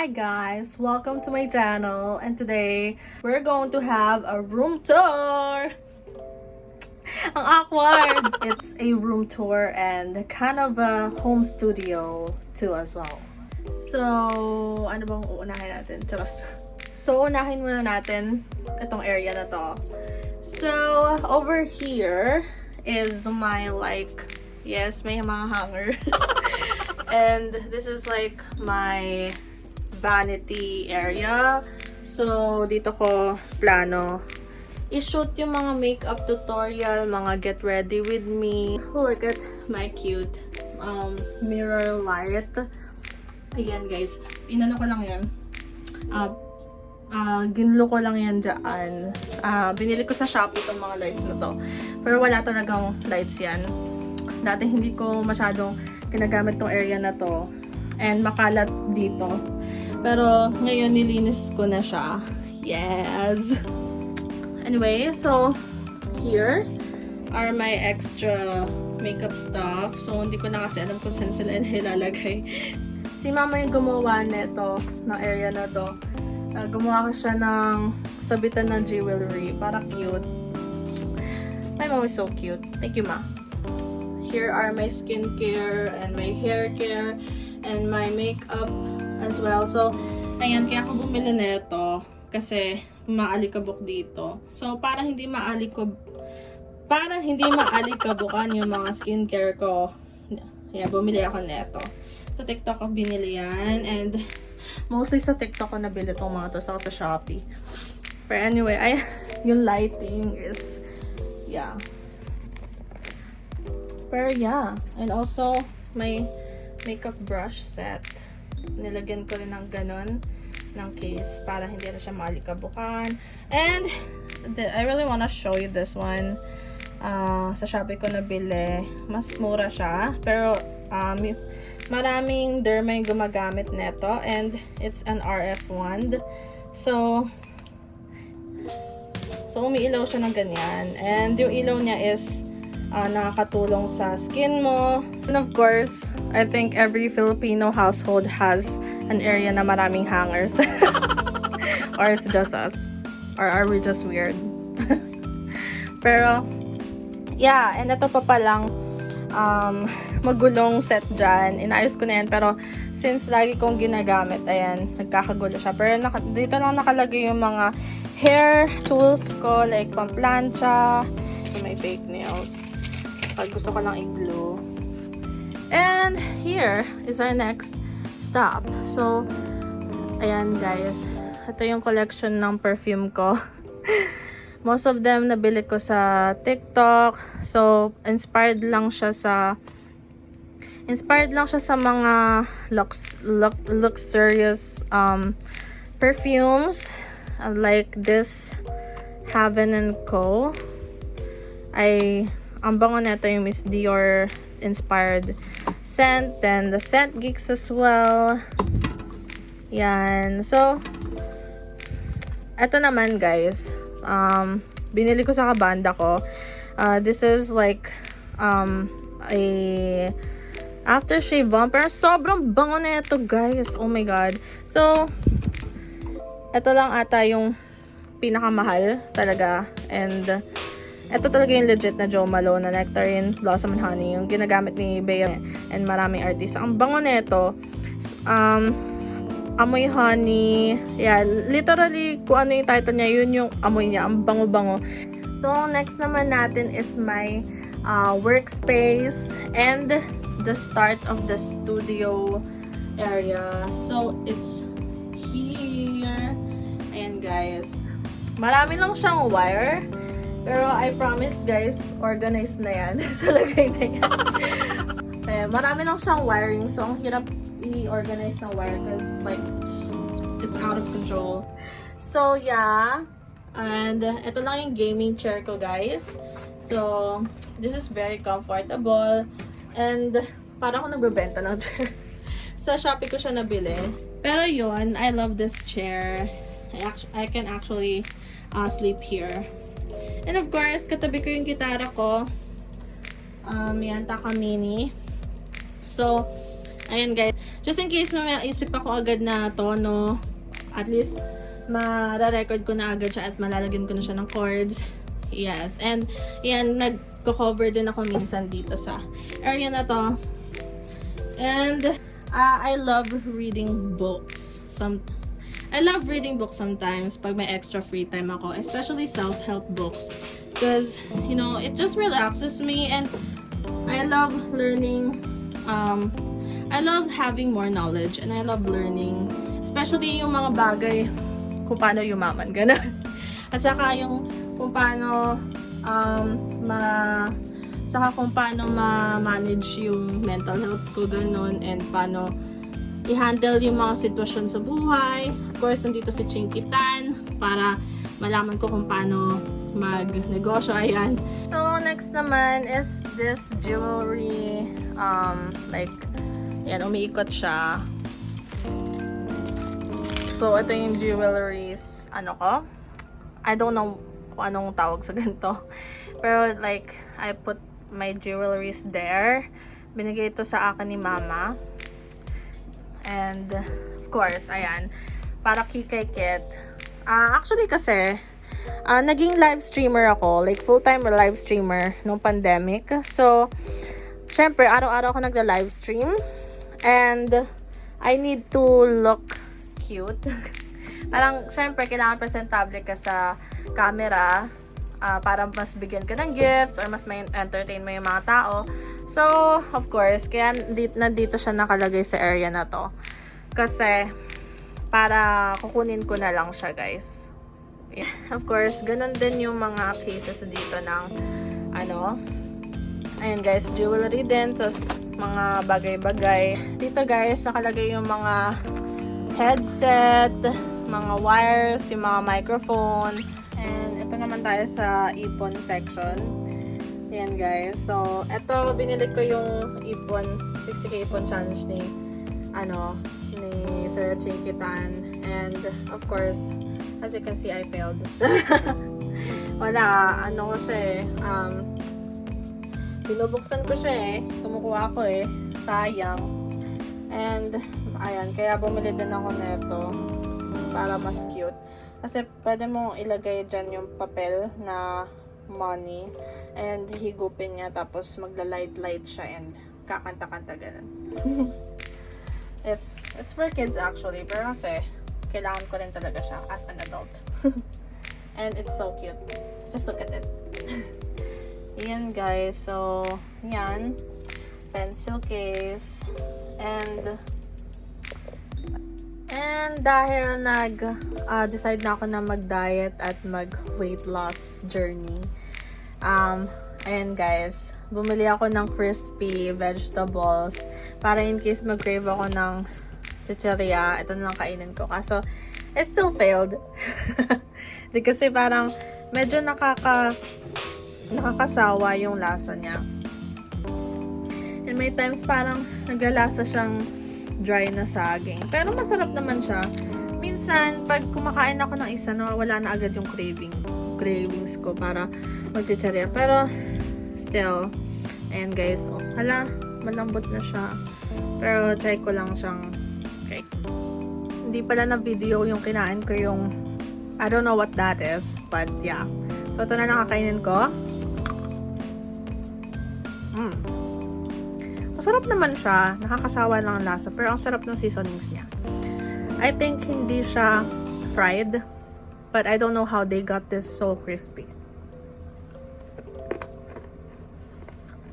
Hi guys, welcome to my channel, and today we're going to have a room tour. Ang awkward! It's a room tour and kind of a home studio too as well. So, ano bang uunahin natin? Charot. So, unahin muna natin itong area na to. So, over here is my yes, may mga hanger. And this is like my vanity area. So, dito ko plano i-shoot yung mga makeup tutorial, mga get ready with me. Look at my cute mirror light. Ayan guys, inano ko lang yan. Ginlo ko lang yan dyan. Binili ko sa Shopee itong mga lights na to. Pero wala talagang lights yan. Dati hindi ko masyadong ginagamit tong area na to. And makalat dito. Pero ngayon nilinis ko na siya. Yes! Anyway, so here are my extra makeup stuff. So hindi ko na kasi alam kung saan sila ilalagay. Si mama yung gumawa nito, ng area na to. Gumawa ko siya ng sabitan ng jewelry. Para cute. My mom is so cute. Thank you, ma. Here are my skincare and my hair care and my makeup as well. So, ayan, kaya ako bumili nito kasi maalikabok dito. So, para hindi maalikabukan yung mga skincare ko. Ayan, bumili ako nito. Sa TikTok ko binili yan. And mostly sa TikTok ko nabili itong mga to. Sa Shopee. But anyway, yung lighting is, yeah. Pero yeah. And also, my makeup brush set. Nilagyan ko rin ng ganun ng case para hindi na siya malikabukan. And I really wanna show you this one. Sa Shopee ko nabili. Mas mura siya. Pero maraming derma yung gumagamit neto. And it's an RF wand. So umiilaw siya ng ganyan. And yung ilaw niya is nakakatulong sa skin mo. And of course, I think every Filipino household has an area na maraming hangers. Or it's just us. Or are we just weird? Pero, yeah, and ito pa palang magulong set dyan. Inayos ko na yan. Pero, since lagi kong ginagamit, ayan, nagkakagulo siya. Pero dito lang nakalagay yung mga hair tools ko, like pamplansya. So, may fake nails. Pag gusto ko lang i-glue. And here is our next stop. So, ayan guys. Ito yung collection ng perfume ko. Most of them nabili ko sa TikTok. So, inspired lang siya sa mga luxurious perfumes. Like this Heaven and Co. Ang bango nito yung Miss Dior inspired scent. Then the Scent Geeks as well. Yan. So, eto naman guys. Binili ko sa kabanda ko. This is like a aftershave balm. Pero sobrang bango na ito guys. Oh my god. So, eto lang ata yung pinakamahal talaga. And ito talaga yung legit na Jo Malone na Nectarine Blossom and Honey. Yung ginagamit ni Bea and maraming artist. Ang bango nito. Amoy honey. Yeah, literally, kung ano yung title niya, yun yung amoy niya. Ang bango-bango. So, next naman natin is my workspace and the start of the studio area. So, it's here. Ayan, guys. Marami lang siyang wire. Pero I promise guys, organized na yan. So, lagay na yan. Marami lang siyang wiring. So, ang hirap i-organize ng wire because like, it's out of control. So, yeah. And, ito lang yung gaming chair ko guys. So, this is very comfortable. And, parang ako nagbebenta ng chair. Sa Shopee ko siya nabili. Pero yun, I love this chair. I can actually sleep here. And of course, katabi ko yung gitara ko. Yan, Taka Mini. So, Ayan guys. Just in case may isip ako agad na tono, at least ma-record ko na agad siya at malalagyan ko na siya ng chords. Yes, and yan, nagko-cover din ako minsan dito sa area na to. And I love reading books. I love reading books sometimes pag may extra free time ako, especially self-help books. Because, you know, it just relaxes me and I love learning. I love having more knowledge and I love learning. Especially yung mga bagay kung paano yumaman, gano'n. At saka yung kung paano kung paano ma-manage yung mental health ko, gano'n, and paano i-handle yung mga sitwasyon sa buhay. Of course, nandito si Chinky Tan para malaman ko kung paano mag-negosyo. Ayan. So, next naman is this jewelry. Like, ayan, umiikot siya. So, ito yung jewelries, ano ko? I don't know kung anong tawag sa ganito. Pero, like, I put my jewelries there. Binigay ito sa akin ni Mama. And, of course, ayan, para kay Kit. Actually kasi, naging live streamer ako, like full-time live streamer nung pandemic. So, syempre, araw-araw ako nagla-live stream. And, I need to look cute. Parang, syempre, kailangan presentable ka sa camera para mas bigyan ka ng gifts or mas may entertain mo yung mga tao. So, of course, kaya nandito siya nakalagay sa area na to. Kasi, para kukunin ko na lang siya, guys. Yeah. Of course, ganun din yung mga cases dito ng, ayan guys, jewelry din, tapos mga bagay-bagay. Dito guys, nakalagay yung mga headset, mga wires, yung mga microphone. And ito naman tayo sa ipon section. Ayan guys. So, ito, binili ko yung ipon, 60k ipon challenge ni Sir Chinky Tan. And, of course, as you can see, I failed. Wala, ko siya binubuksan ko siya kumukuha ko sayang. And, ayan, kaya bumili din ako nito para mas cute. Kasi, pwede mong ilagay dyan yung papel na money and higupin niya tapos magla-light siya and kakanta-kanta ganun. It's for kids actually, pero kasi kailangan ko rin talaga siya as an adult. And it's so cute. Just look at it. Yan guys, so yan, pencil case, and dahil decide na ako na mag-diet at mag-weight loss journey, ayan guys, bumili ako ng crispy vegetables para in case mag-crave ako ng chichirya, ito na lang kainin ko. Kaso, it still failed. Di kasi parang medyo nakakasawa yung lasa niya. And may times parang naglalasa siyang dry na saging. Pero masarap naman siya. Minsan, pag kumakain ako ng isa, nawawala na agad yung cravings ko para mag-chichirya. Pero, still, ayan guys, hala, malambot na siya. Pero, try ko lang siyang try. Hindi pala na video yung kinain ko yung, I don't know what that is, but yeah. So, ito na lang kakainin ko. Masarap naman siya. Nakakasawa lang ang lasa. Pero ang sarap ng seasonings niya. I think hindi siya fried. But I don't know how they got this so crispy.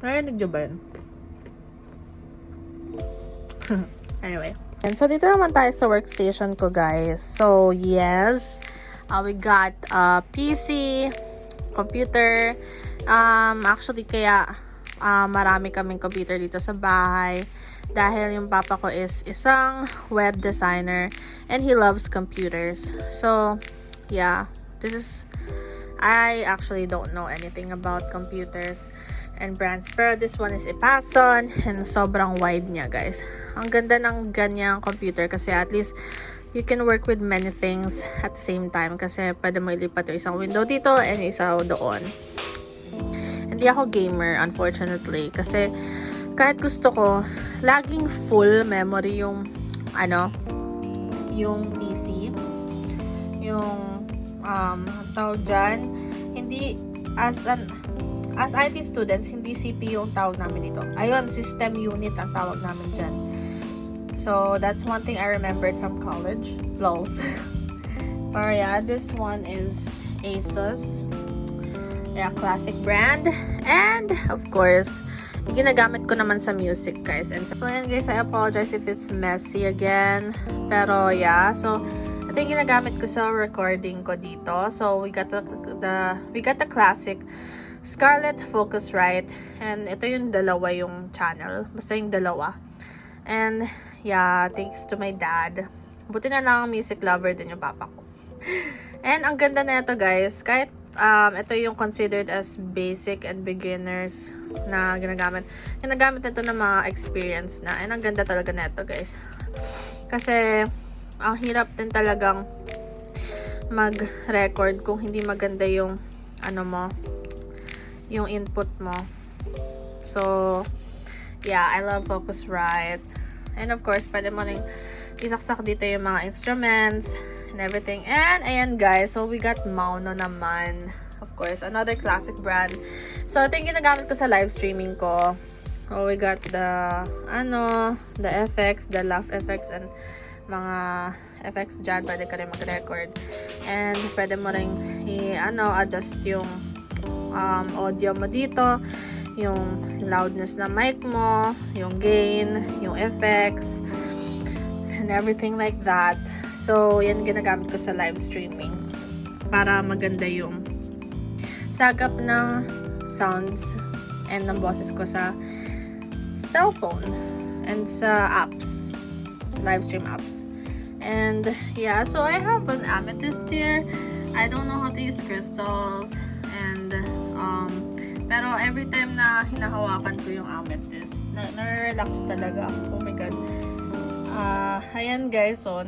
Narinig niyo ba yun? Anyway. And so, dito naman tayo sa workstation ko, guys. So, yes. We got PC, computer. Actually, kaya marami kaming computer dito sa bahay dahil yung papa ko is isang web designer and he loves computers. So, yeah, I actually don't know anything about computers and brands, pero this one is Epson and sobrang wide niya, guys. Ang ganda ng ganyang computer kasi at least you can work with many things at the same time kasi pwede mo ilipat yung isang window dito and isa doon. Hindi ako gamer, unfortunately, kasi kahit gusto ko, laging full memory yung, yung PC. Yung, tawag dyan, hindi, as IT students, hindi CPU ang tawag namin dito. Ayun, system unit ang tawag namin dyan. So, that's one thing I remembered from college. Lols. Pero yeah, this one is Asus. Yeah, classic brand. And, of course, yung ginagamit ko naman sa music, guys. And so, ayan guys, I apologize if it's messy again. Pero, yeah. So, ito yung ginagamit ko sa recording ko dito. So, we got the classic Scarlett Focusrite. And ito yung dalawa yung channel. Basta yung dalawa. And, yeah, thanks to my dad. Buti na lang music lover din yung papa ko. And, ang ganda na ito, guys. Kahit, ito yung considered as basic and beginners na ginagamit. Ginagamit ito ng mga experience na. And, ang ganda talaga na ito, guys. Kasi, ang hirap din talagang mag-record kung hindi maganda yung, yung input mo. So, yeah, I love Focusrite. And of course, pwede mo rin isaksak dito yung mga instruments and everything. And, ayan guys, so we got Mauno naman. Of course, another classic brand. So, ito yung ginagamit ko sa live streaming ko. So, we got the FX, the laugh effects, and mga effects dyan. Pwede ka rin mag-record. And, pwede mo rin adjust yung audio mo dito, yung loudness ng mic mo, yung gain, yung effects, and everything like that. So, yan ginagamit ko sa live streaming para maganda yung sagap ng sounds and ng boses ko sa cellphone and sa apps, live stream apps. And yeah, so I have an amethyst here. I don't know how to use crystals, and pero every time na hinahawakan ko yung amethyst, na-relax talaga ako. Oh my god. Ayan guys, so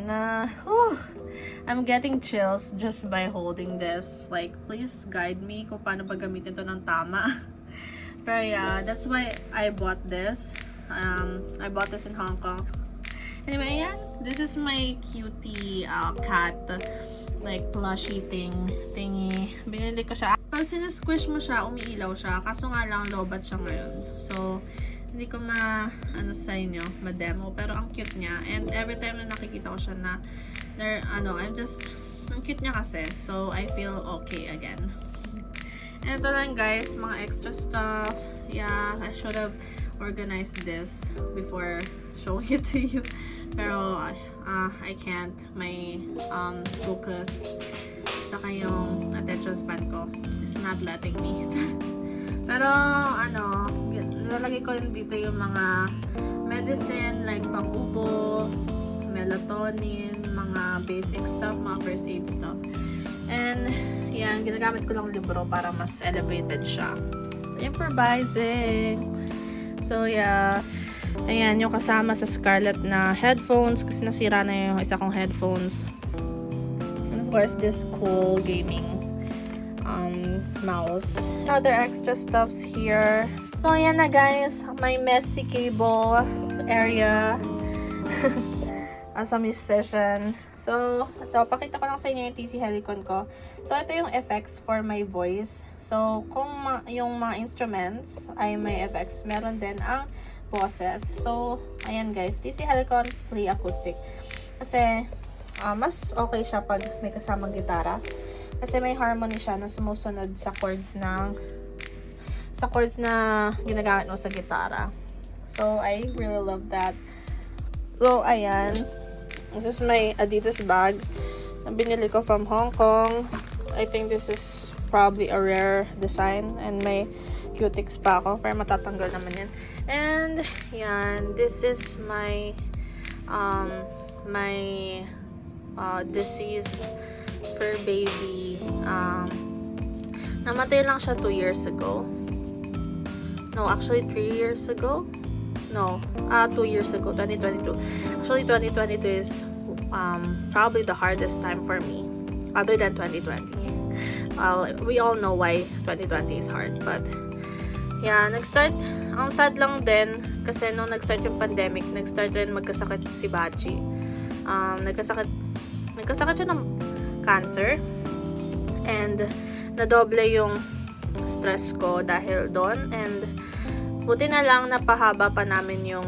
I'm getting chills just by holding this. Like, please guide me kung paano ba gamitin to ng tama. Pero yeah, that's why I bought this. I bought this in Hong Kong. Anyway, ayan, this is my cutie cat, like plushie thingy. Binili ko siya. Pag sinusquish mo siya, umiilaw siya. Kaso nga lang, lobat siya ngayon. So, hindi ko sa inyo, ma-demo. Pero ang cute niya. And every time na nakikita ko siya ang cute niya kasi. So, I feel okay again. And ito lang guys, mga extra stuff. Yeah, I should have organized this before showing it to you. Pero, I can't. My focus saka yung attention span ko is not letting me. Pero, nilalagay ko rin dito yung mga medicine, like pang-ubo, melatonin, mga basic stuff, mga first aid stuff. And, yan, ginagamit ko lang libro para mas elevated siya. Improvising. So, yeah. Ayan, yung kasama sa Scarlett na headphones, kasi nasira na yung isa kong headphones. And of course, this cool gaming mouse. Other extra stuffs here. So, ayan na guys, my messy cable area as a musician. So, ito, pakita ko lang sa inyo yung TC Helicon ko. So, ito yung effects for my voice. So, kung yung mga instruments ay may effects, meron din ang boses. So, ayan guys, TC Helicon Play Acoustic. Kasi, mas okay siya pag may kasamang gitara. Kasi may harmony siya na sumusunod sa chords na ginagamit mo sa gitara. So, I really love that. So, ayan. This is my Adidas bag na binili ko from Hong Kong. I think this is probably a rare design. And may cutics pa ako. Pero matatanggal naman yan. And, yan. This is my deceased fur baby. Namatay lang siya 2 years ago. No, actually 3 years ago. No, 2 years ago, 2022. Actually, 2022 is probably the hardest time for me, other than 2020. Well, we all know why 2020 is hard, but yeah, nag-start ang sad lang din, kasi nung nag-start yung pandemic, nag-start rin magkasakit si Bachi. Nagkasakit siya ng cancer. And nadoble yung stress ko dahil doon. And buti na lang napahaba pa namin yung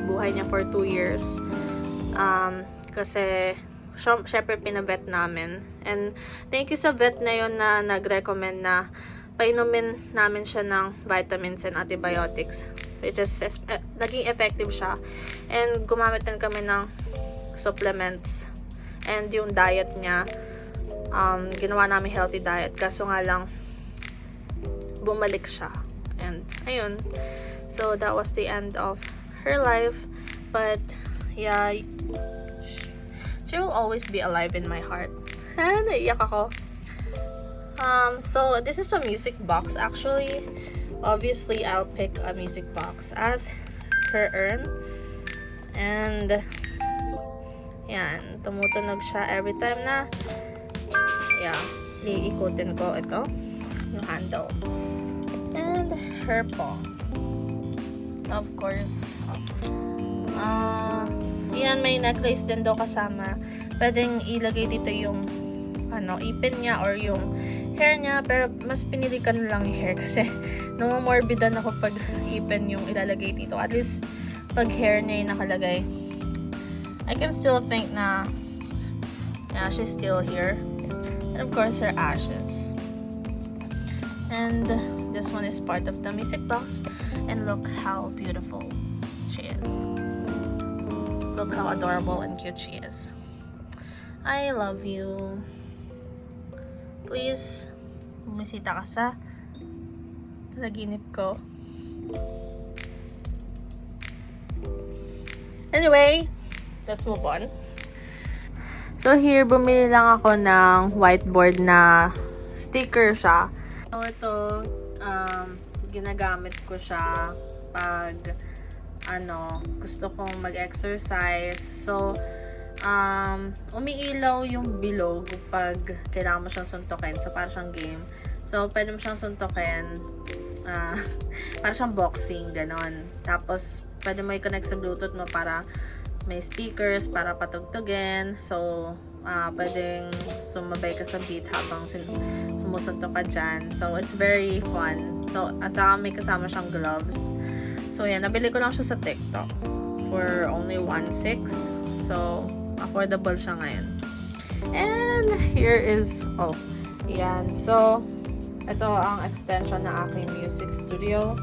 buhay niya for 2 years. Kasi syempre pinavet namin. And thank you sa vet na yun na nag-recommend na painumin namin siya ng vitamins and antibiotics. Which is, naging effective siya. And gumamit din kami ng supplements. And yung diet niya, ginawa namin healthy diet. Kaso nga lang, bumalik siya. And, ayun. So, that was the end of her life. But, yeah, she will always be alive in my heart. Naiiyak ako. So, this is a music box, actually. Obviously, I'll pick a music box as her urn. And, yan, tumutunog siya every time na, yeah, iikutin ko ito, yung handle. And, her paw. Of course, yan, may necklace din daw kasama. Pwedeng ilagay dito yung, ipin niya or yung hair niya, pero mas pinili ka na lang yung hair kasi namomorbidan ako pag ipin yung ilalagay dito. At least, pag hair niya yung nakalagay, I can still think na, yeah, she's still here. And of course, her ashes. And this one is part of the music box. And look how beautiful she is. Look how adorable and cute she is. I love you. Please, bumisita ka sa panaginip ko. Anyway, let's move on. So here, bumili lang ako ng whiteboard na sticker siya. So ito, ginagamit ko siya pag gusto kong mag-exercise. So, umiilaw yung bilog pag kailangan mo siyang suntukin. So, para siyang game. So, pwede mo siyang suntukin. Para siyang boxing, ganon. Tapos, pwede mo i-connect sa Bluetooth mo para may speakers para patugtugin. So, pwedeng sumabay ka sa beat habang sumusuntok ka dyan. So, it's very fun. So, at saka may kasama siyang gloves. So, yan. Nabili ko lang siya sa TikTok for only 1.6. So, affordable siya ngayon. And, here is, yan. So, ito ang extension na aking music studio.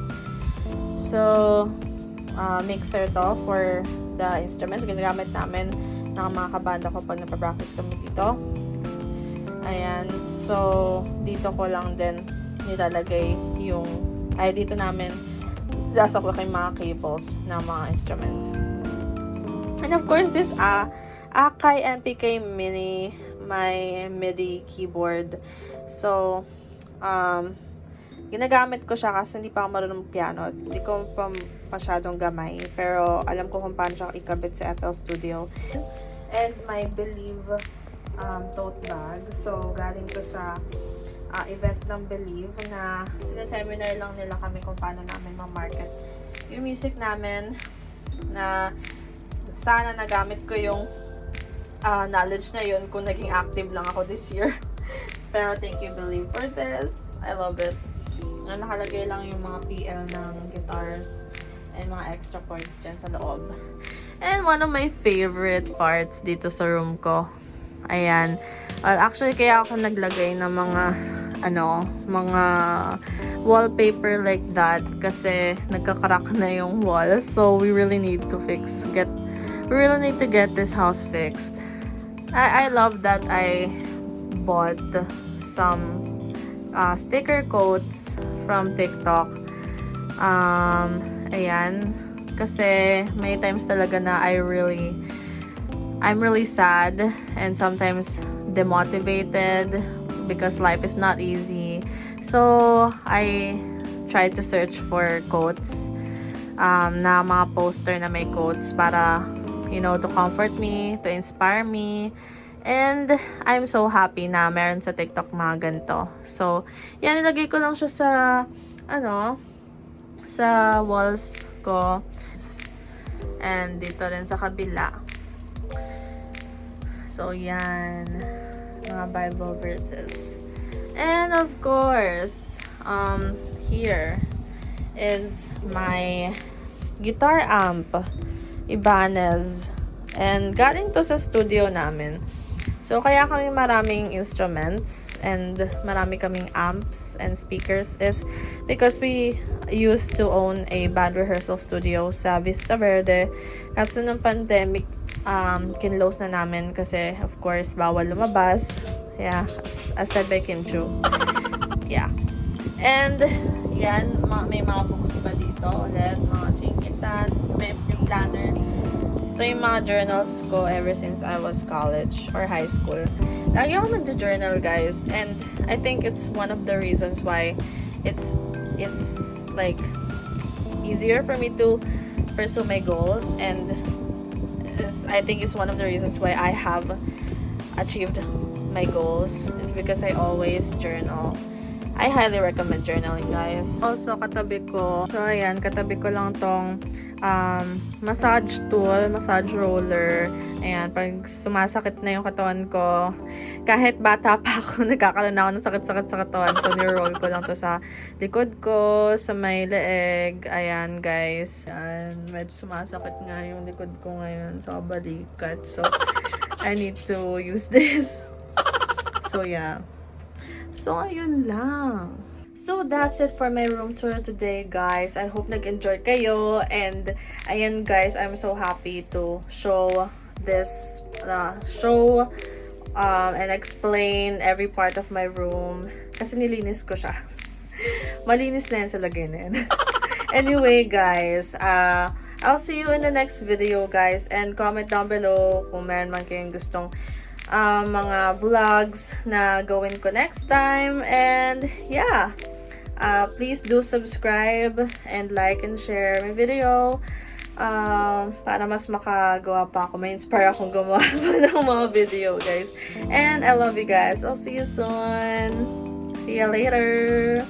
So, mixer to for the instruments. Ginagamit namin ng mga kabanda ko pag napapractice kami dito. Ayan. So, dito ko lang din nilalagay yung, dito namin sasaklak yung mga cables ng mga instruments. And of course, this Akai MPK Mini, my MIDI keyboard. So, ginagamit ko siya kasi hindi pa ako marunong piano. Hindi ko pa masyadong gamay. Pero alam ko kung paano siya ikabit sa FL Studio. And my Believe tote bag. So, galing to sa event ng Believe na sineseminar lang nila kami kung paano namin ma-market yung music namin, na sana nagamit ko yung knowledge na yun kung naging active lang ako this year. Pero thank you Believe for this. I love it. Nakalagay lang yung mga PL ng guitars and mga extra chords dyan sa loob. And one of my favorite parts dito sa room ko, ayan. Well, actually, kaya ako naglagay ng mga mga wallpaper like that kasi nagkakarack na yung wall. So, we really need to get this house fixed. I love that I bought some sticker quotes from TikTok. Ayan. Kasi may times talaga na I'm really sad and sometimes demotivated because life is not easy. So, I tried to search for quotes na mga poster na may quotes para, to comfort me, to inspire me. And I'm so happy na meron sa TikTok mga ganito. So, yan, nilagay ko lang siya sa walls ko. And dito rin sa kabila. So, yan. Mga Bible verses. And of course, here is my guitar amp. Ibanez. And galing to sa studio namin. So, kaya kami maraming instruments and marami kaming amps and speakers is because we used to own a band rehearsal studio sa Vista Verde. Kaso nung pandemic, kinlose na namin kasi of course, bawal lumabas. Yeah, as said by Kim Chu. Yeah. And, yan, may mga books pa dito ulit. Mga chinkitan, may planner. Ito yung mga journals ko ever since I was college or high school. Lagi ako nagjo-journal, guys. And I think it's one of the reasons why it's like easier for me to pursue my goals. And I think it's one of the reasons why I have achieved my goals. It's because I always journal. I highly recommend journaling, guys. Also, katabi ko. So, ayan, katabi ko lang tong massage tool, massage roller. Ayan, pag sumasakit na yung katawan ko, kahit bata pa ako, nagkakaroon na ako ng sakit-sakit sa katawan. So, niroll ko lang to sa likod ko, sa may leeg. Ayan, guys. Ayan, medyo sumasakit nga yung likod ko ngayon sa balikat. So, I need to use this. So, yeah. So, ayun lang. So, that's it for my room tour today, guys. I hope nag-enjoy kayo. And, ayan, guys, I'm so happy to show this, and explain every part of my room. Kasi nilinis ko siya. Malinis na yan sa lagay na yan. Anyway, guys, I'll see you in the next video, guys. And comment down below kung meron man kayong gustong mga vlogs na gawin ko next time. And yeah, please do subscribe and like and share my video para mas makagawa pa ako, may inspire akong gumawa pa ng mga video, guys. And I love you guys. I'll see you soon. See you later.